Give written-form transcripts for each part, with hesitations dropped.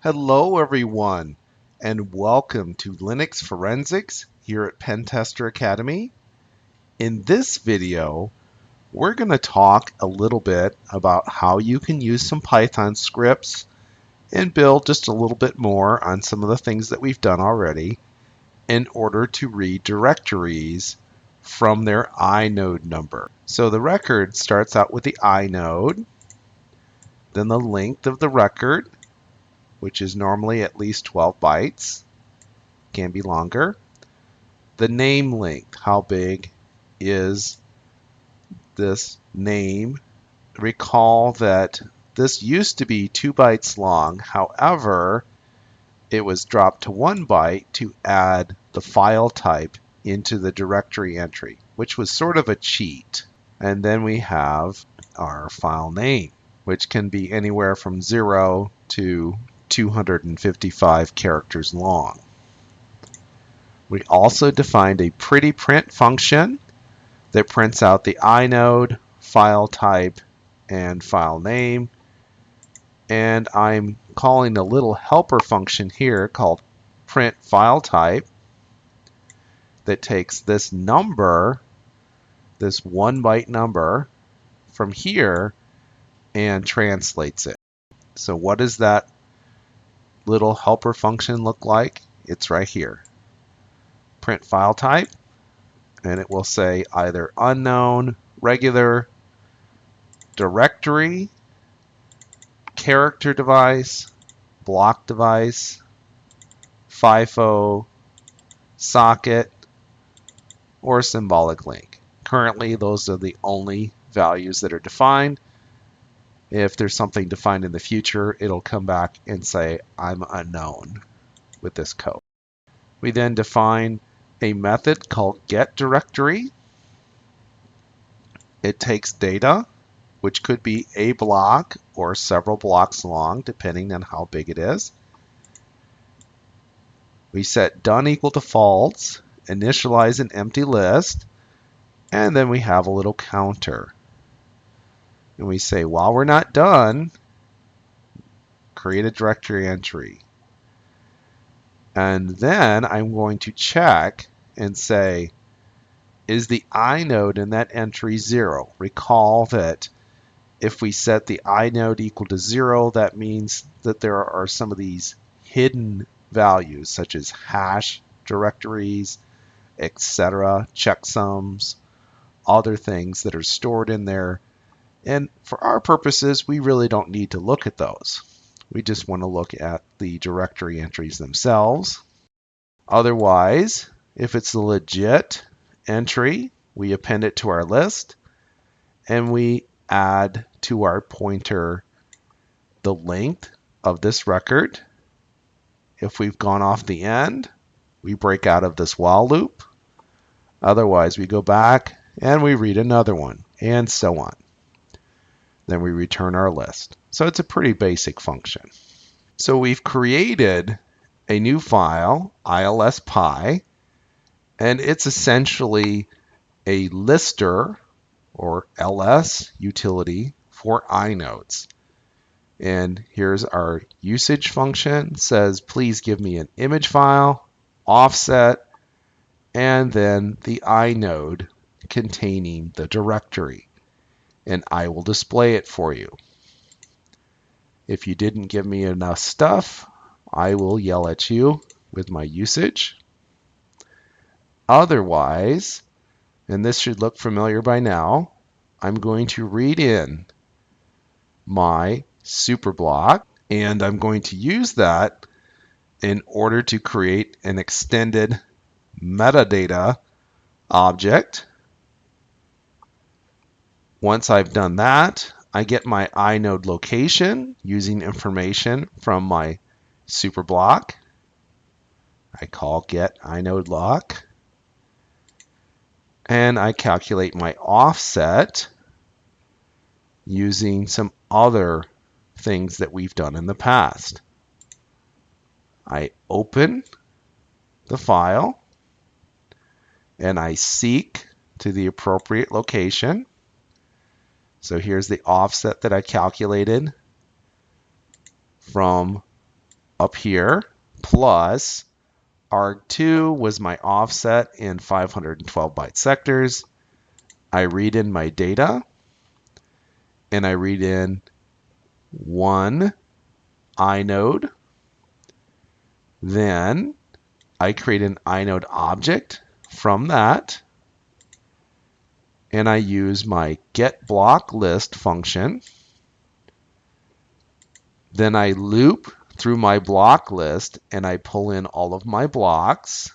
Hello everyone, and welcome to Linux Forensics here at Pen Tester Academy. In this video, we're going to talk a little bit about how you can use some Python scripts and build just a little bit more on some of the things that we've done already in order to read directories from their inode number. So the record starts out with the inode, then the length of the record, which is normally at least 12 bytes, can be longer. The name length, how big is this name? Recall that this used to be 2 bytes long, however, it was dropped to 1 byte to add the file type into the directory entry, which was sort of a cheat. And then we have our file name, which can be anywhere from 0 to 255 characters long. We also defined a pretty print function that prints out the inode, file type, and file name. And I'm calling a little helper function here called print file type that takes this number, this 1 byte number from here, and translates it. So what does that little helper function look like? It's right here. Print file type, and it will say either unknown, regular, directory, character device, block device, FIFO, socket, or symbolic link. Currently, those are the only values that are defined. If there's something defined in the future, it'll come back and say, I'm unknown with this code. We then define a method called getDirectory. It takes data, which could be a block or several blocks long, depending on how big it is. We set done equal to false, initialize an empty list, and then we have a little counter. And we say, while we're not done, create a directory entry. And then I'm going to check and say, is the inode in that entry 0? Recall that if we set the inode equal to 0, that means that there are some of these hidden values, such as hash directories, etc., checksums, other things that are stored in there. And for our purposes, we really don't need to look at those. We just want to look at the directory entries themselves. Otherwise, if it's a legit entry, we append it to our list, and we add to our pointer the length of this record. If we've gone off the end, we break out of this while loop. Otherwise, we go back and we read another one, and so on. Then we return our list. So it's a pretty basic function. So we've created a new file, ilspy, and it's essentially a lister or ls utility for inodes. And here's our usage function. It says, please give me an image file, offset, and then the inode containing the directory. And I will display it for you. If you didn't give me enough stuff, I will yell at you with my usage. Otherwise, and this should look familiar by now, I'm going to read in my superblock, and I'm going to use that in order to create an extended metadata object. Once I've done that, I get my inode location using information from my superblock. I call get inode lock. And I calculate my offset using some other things that we've done in the past. I open the file and I seek to the appropriate location. So here's the offset that I calculated from up here plus arg2 was my offset in 512 byte sectors. I read in my data, and I read in one inode. Then I create an inode object from that, and I use my getBlockList function. Then I loop through my block list, and I pull in all of my blocks.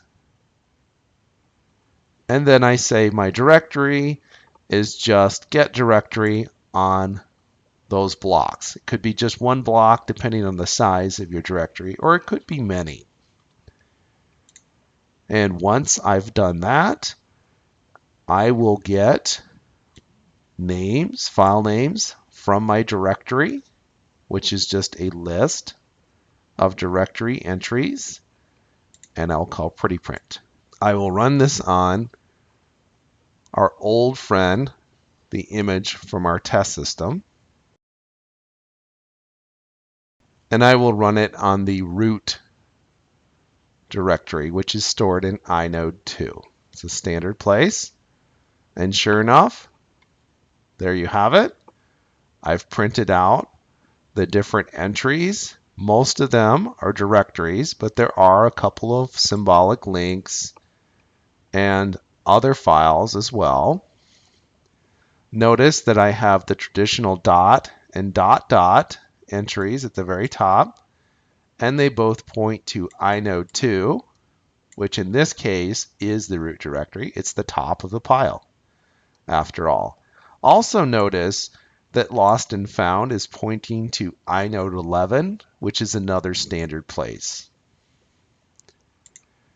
And then I say my directory is just get directory on those blocks. It could be just one block depending on the size of your directory, or it could be many. And once I've done that, I will get names, file names from my directory, which is just a list of directory entries, and I'll call pretty print. I will run this on our old friend, the image from our test system, and I will run it on the root directory, which is stored in inode 2. It's a standard place, and sure enough, there you have it. I've printed out the different entries. Most of them are directories, but there are a couple of symbolic links and other files as well. Notice that I have the traditional dot and dot dot entries at the very top, and they both point to inode 2, which in this case is the root directory. It's the top of the pile, after all. Also notice that lost and found is pointing to inode 11, which is another standard place.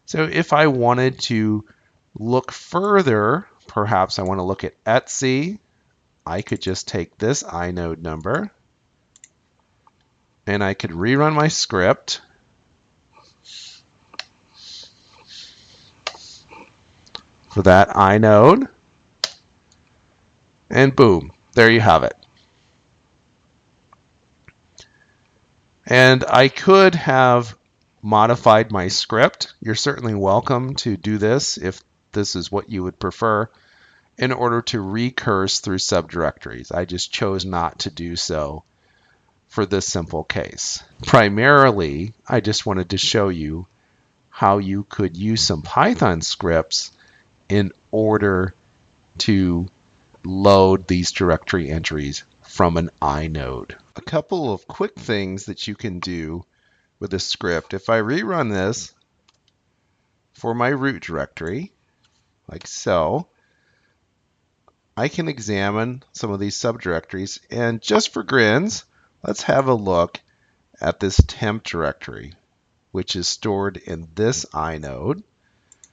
So if I wanted to look further, perhaps I want to look at Etsy, I could just take this inode number and I could rerun my script. For that inode, and boom, there you have it. And I could have modified my script. You're certainly welcome to do this if this is what you would prefer, in order to recurse through subdirectories. I just chose not to do so for this simple case. Primarily, I just wanted to show you how you could use some Python scripts in order to load these directory entries from an inode. A couple of quick things that you can do with a script. If I rerun this for my root directory, like so, I can examine some of these subdirectories, and just for grins, let's have a look at this temp directory, which is stored in this inode.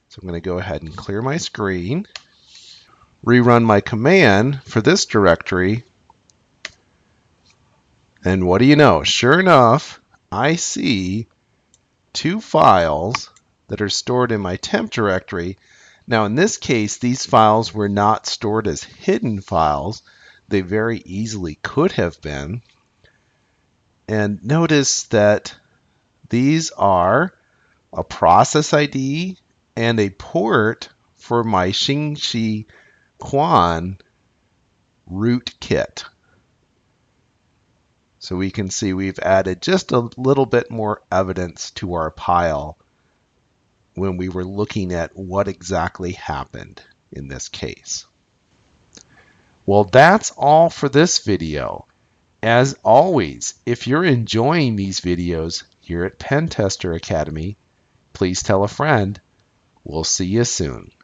So I'm going to go ahead and clear my screen, rerun my command for this directory, and what do you know? Sure enough, I see two files that are stored in my temp directory. Now in this case, these files were not stored as hidden files. They very easily could have been. And notice that these are a process ID and a port for my Xingxi Quan rootkit. So we can see we've added just a little bit more evidence to our pile when we were looking at what exactly happened in this case. Well, that's all for this video. As always, if you're enjoying these videos here at Pen Tester Academy, please tell a friend. We'll see you soon.